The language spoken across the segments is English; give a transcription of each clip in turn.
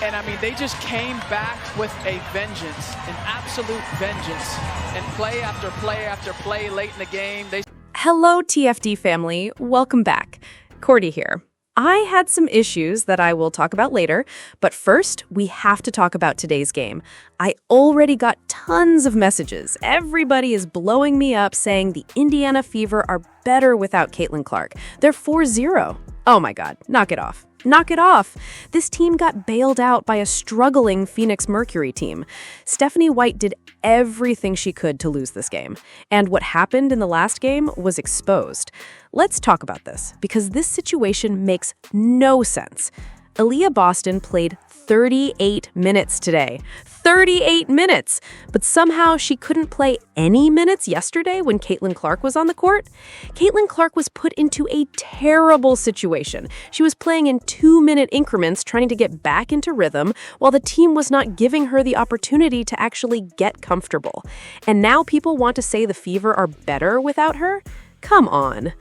And I mean, they just came back with a vengeance, an absolute vengeance. And play after play after play late in the game, Hello, TFD family. Welcome back. Cordy here. I had some issues that I will talk about later, but first, we have to talk about today's game. I already got tons of messages. Everybody is blowing me up saying the Indiana Fever are better without Caitlin Clark. They're 4-0. Oh my God, knock it off. Knock it off. This team got bailed out by a struggling Phoenix Mercury team. Stephanie White did everything she could to lose this game. And what happened in the last game was exposed. Let's talk about this, because this situation makes no sense. Aliyah Boston played 38 minutes today. 38 minutes! But somehow she couldn't play any minutes yesterday when Caitlin Clark was on the court. Caitlin Clark was put into a terrible situation. She was playing in 2-minute increments trying to get back into rhythm while the team was not giving her the opportunity to actually get comfortable. And now people want to say the Fever are better without her? Come on.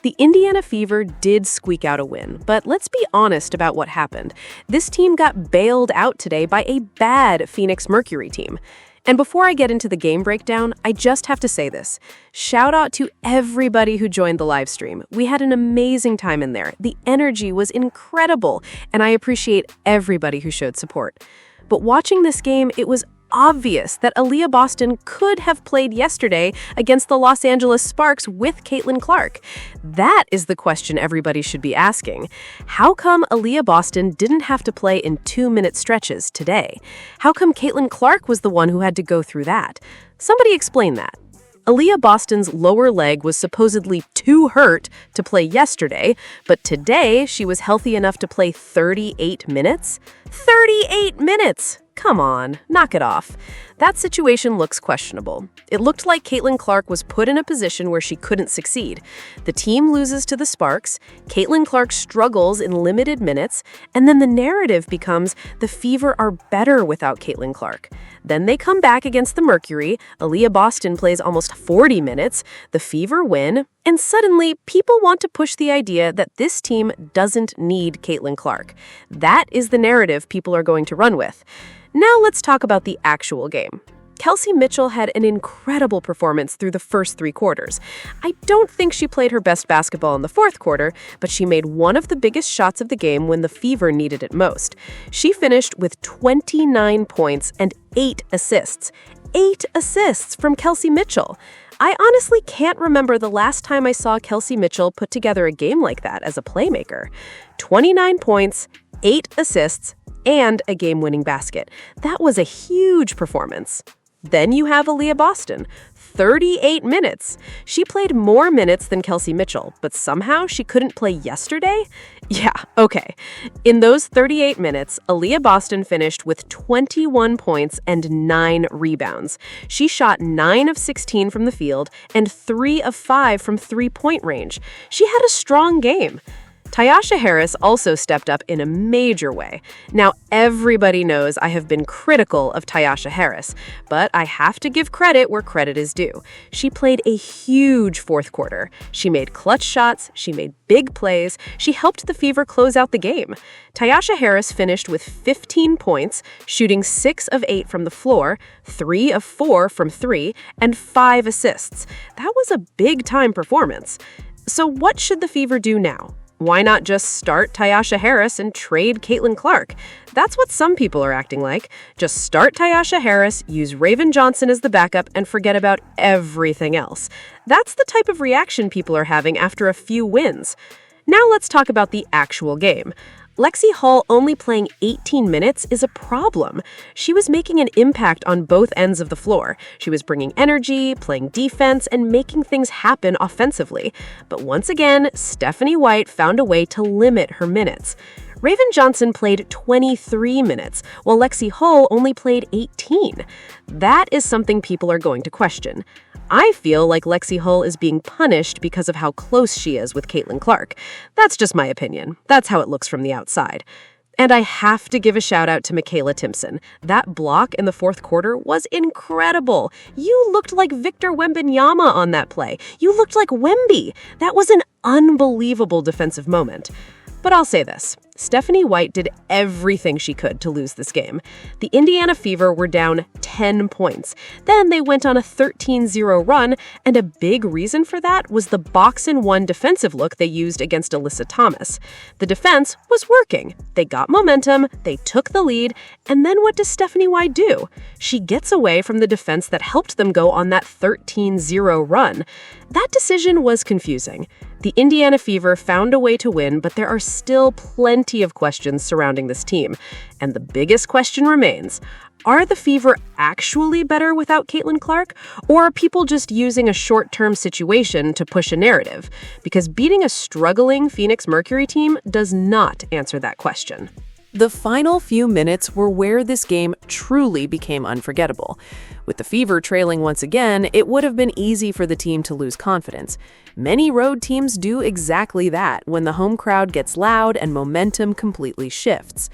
The Indiana Fever did squeak out a win, but let's be honest about what happened. This team got bailed out today by a bad Phoenix Mercury team. And before I get into the game breakdown, I just have to say this. Shout out to everybody who joined the live stream. We had an amazing time in there. The energy was incredible, and I appreciate everybody who showed support. But watching this game, it was obvious that Aliyah Boston could have played yesterday against the Los Angeles Sparks with Caitlin Clark. That is the question everybody should be asking. How come Aliyah Boston didn't have to play in 2-minute stretches today? How come Caitlin Clark was the one who had to go through that? Somebody explain that. Aliyah Boston's lower leg was supposedly too hurt to play yesterday, but today she was healthy enough to play 38 minutes? 38 minutes! Come on, knock it off. That situation looks questionable. It looked like Caitlin Clark was put in a position where she couldn't succeed. The team loses to the Sparks, Caitlin Clark struggles in limited minutes, and then the narrative becomes the Fever are better without Caitlin Clark. Then they come back against the Mercury, Aliyah Boston plays almost 40 minutes, the Fever win, and suddenly people want to push the idea that this team doesn't need Caitlin Clark. That is the narrative people are going to run with. Now let's talk about the actual game. Kelsey Mitchell had an incredible performance through the first 3 quarters. I don't think she played her best basketball in the 4th quarter, but she made one of the biggest shots of the game when the Fever needed it most. She finished with 29 points and 8 assists. 8 assists from Kelsey Mitchell. I honestly can't remember the last time I saw Kelsey Mitchell put together a game like that as a playmaker. 29 points, 8 assists, and a game-winning basket. That was a huge performance. Then you have Aliyah Boston, 38 minutes. She played more minutes than Kelsey Mitchell, but somehow she couldn't play yesterday? Yeah, okay. In those 38 minutes, Aliyah Boston finished with 21 points and 9 rebounds. She shot 9 of 16 from the field and 3 of 5 from three-point range. She had a strong game. Tyasha Harris also stepped up in a major way. Now, everybody knows I have been critical of Tyasha Harris, but I have to give credit where credit is due. She played a huge 4th quarter. She made clutch shots, she made big plays, she helped the Fever close out the game. Tyasha Harris finished with 15 points, shooting 6 of 8 from the floor, 3 of 4 from 3, and 5 assists. That was a big-time performance. So what should the Fever do now? Why not just start Tyasha Harris and trade Caitlin Clark? That's what some people are acting like. Just start Tyasha Harris, use Raven Johnson as the backup, and forget about everything else. That's the type of reaction people are having after a few wins. Now let's talk about the actual game. Lexie Hull only playing 18 minutes is a problem. She was making an impact on both ends of the floor. She was bringing energy, playing defense, and making things happen offensively. But once again, Stephanie White found a way to limit her minutes. Raven Johnson played 23 minutes, while Lexie Hull only played 18. That is something people are going to question. I feel like Lexie Hull is being punished because of how close she is with Caitlin Clark. That's just my opinion. That's how it looks from the outside. And I have to give a shout out to Michaela Timpson. That block in the 4th quarter was incredible. You looked like Victor Wembanyama on that play. You looked like Wemby. That was an unbelievable defensive moment. But I'll say this. Stephanie White did everything she could to lose this game. The Indiana Fever were down 10 points. Then they went on a 13-0 run, and a big reason for that was the box-and-one defensive look they used against Alyssa Thomas. The defense was working. They got momentum, they took the lead, and then what does Stephanie White do? She gets away from the defense that helped them go on that 13-0 run. That decision was confusing. The Indiana Fever found a way to win, but there are still plenty of questions surrounding this team. And the biggest question remains, are the Fever actually better without Caitlin Clark? Or are people just using a short-term situation to push a narrative? Because beating a struggling Phoenix Mercury team does not answer that question. The final few minutes were where this game truly became unforgettable. With the Fever trailing once again, it would have been easy for the team to lose confidence. Many road teams do exactly that when the home crowd gets loud and momentum completely shifts.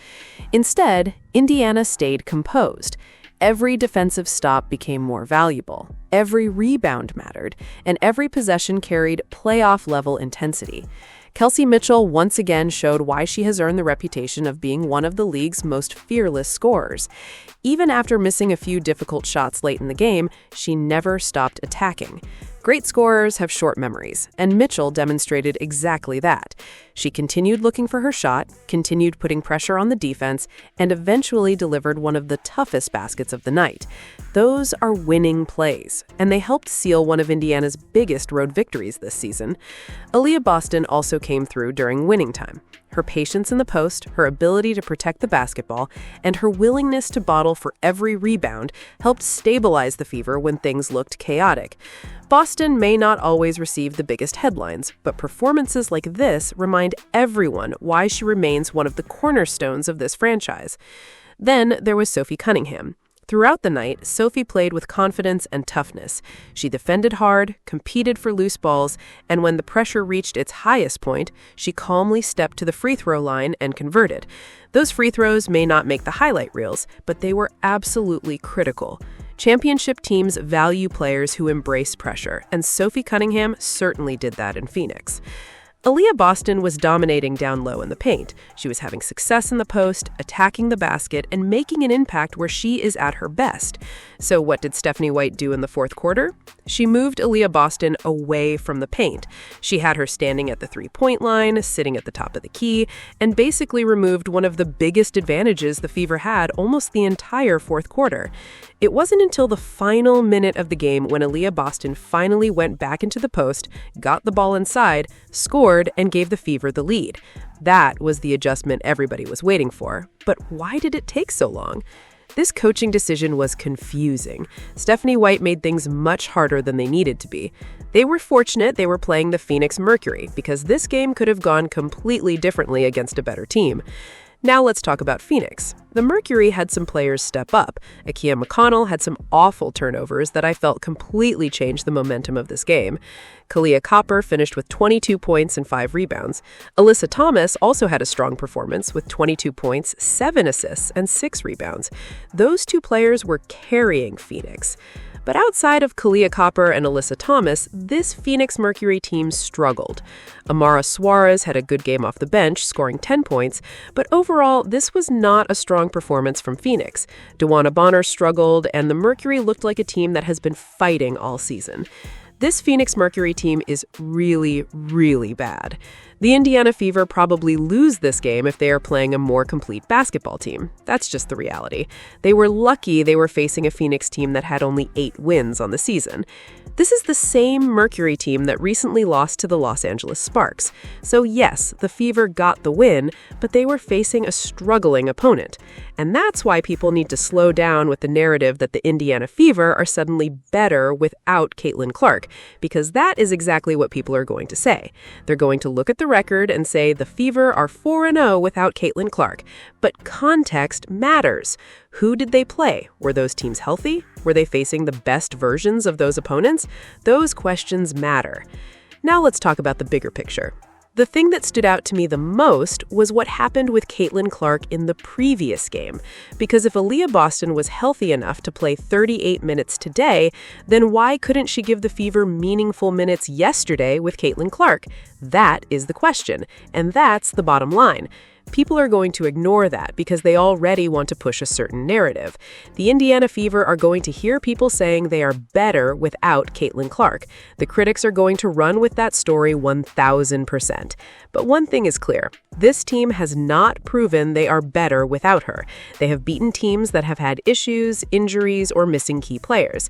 Instead, Indiana stayed composed. Every defensive stop became more valuable. Every rebound mattered, and every possession carried playoff-level intensity. Kelsey Mitchell once again showed why she has earned the reputation of being one of the league's most fearless scorers. Even after missing a few difficult shots late in the game, she never stopped attacking. Great scorers have short memories, and Mitchell demonstrated exactly that. She continued looking for her shot, continued putting pressure on the defense, and eventually delivered one of the toughest baskets of the night. Those are winning plays, and they helped seal one of Indiana's biggest road victories this season. Aliyah Boston also came through during winning time. Her patience in the post, her ability to protect the basketball, and her willingness to battle for every rebound helped stabilize the Fever when things looked chaotic. Boston may not always receive the biggest headlines, but performances like this remind everyone why she remains one of the cornerstones of this franchise. Then there was Sophie Cunningham. Throughout the night, Sophie played with confidence and toughness. She defended hard, competed for loose balls, and when the pressure reached its highest point, she calmly stepped to the free throw line and converted. Those free throws may not make the highlight reels, but they were absolutely critical. Championship teams value players who embrace pressure, and Sophie Cunningham certainly did that in Phoenix. Aliyah Boston was dominating down low in the paint. She was having success in the post, attacking the basket, and making an impact where she is at her best. So what did Stephanie White do in the fourth quarter? She moved Aliyah Boston away from the paint. She had her standing at the three-point line, sitting at the top of the key, and basically removed one of the biggest advantages the Fever had almost the entire fourth quarter. It wasn't until the final minute of the game when Aliyah Boston finally went back into the post, got the ball inside, scored, and gave the Fever the lead. That was the adjustment everybody was waiting for. But why did it take so long? This coaching decision was confusing. Stephanie White made things much harder than they needed to be. They were fortunate they were playing the Phoenix Mercury, because this game could have gone completely differently against a better team. Now let's talk about Phoenix. The Mercury had some players step up. Akiyah McConnell had some awful turnovers that I felt completely changed the momentum of this game. Kahleah Copper finished with 22 points and 5 rebounds. Alyssa Thomas also had a strong performance with 22 points, 7 assists, and 6 rebounds. Those two players were carrying Phoenix. But outside of Kahleah Copper and Alyssa Thomas, this Phoenix Mercury team struggled. Amara Suarez had a good game off the bench, scoring 10 points, but overall, this was not a strong performance from Phoenix. DeWanna Bonner struggled, and the Mercury looked like a team that has been fighting all season. This Phoenix Mercury team is really, really bad. The Indiana Fever probably lose this game if they are playing a more complete basketball team. That's just the reality. They were lucky they were facing a Phoenix team that had only 8 wins on the season. This is the same Mercury team that recently lost to the Los Angeles Sparks. So yes, the Fever got the win, but they were facing a struggling opponent. And that's why people need to slow down with the narrative that the Indiana Fever are suddenly better without Caitlin Clark, because that is exactly what people are going to say. They're going to look at the record and say the Fever are 4-0 without Caitlin Clark. But context matters. Who did they play? Were those teams healthy? Were they facing the best versions of those opponents? Those questions matter. Now let's talk about the bigger picture. The thing that stood out to me the most was what happened with Caitlin Clark in the previous game. Because if Aliyah Boston was healthy enough to play 38 minutes today, then why couldn't she give the Fever meaningful minutes yesterday with Caitlin Clark? That is the question, and that's the bottom line. People are going to ignore that because they already want to push a certain narrative. The Indiana Fever are going to hear people saying they are better without Caitlin Clark. The critics are going to run with that story 1,000%. But one thing is clear. This team has not proven they are better without her. They have beaten teams that have had issues, injuries, or missing key players.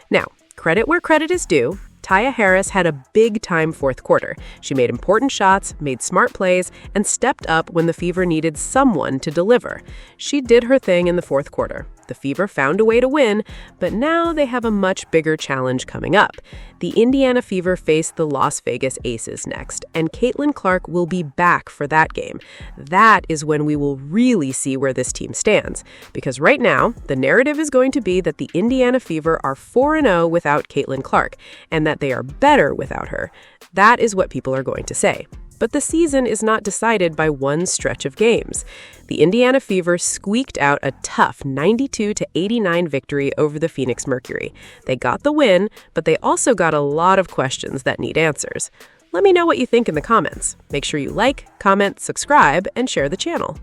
Now, credit where credit is due. Taya Harris had a big-time fourth quarter. She made important shots, made smart plays, and stepped up when the Fever needed someone to deliver. She did her thing in the fourth quarter. The Fever found a way to win, but now they have a much bigger challenge coming up. The Indiana Fever face the Las Vegas Aces next, and Caitlin Clark will be back for that game. That is when we will really see where this team stands. Because right now, the narrative is going to be that the Indiana Fever are 4-0 without Caitlin Clark, and that they are better without her. That is what people are going to say. But the season is not decided by one stretch of games. The Indiana Fever squeaked out a tough 92-89 victory over the Phoenix Mercury. They got the win, but they also got a lot of questions that need answers. Let me know what you think in the comments. Make sure you like, comment, subscribe, and share the channel.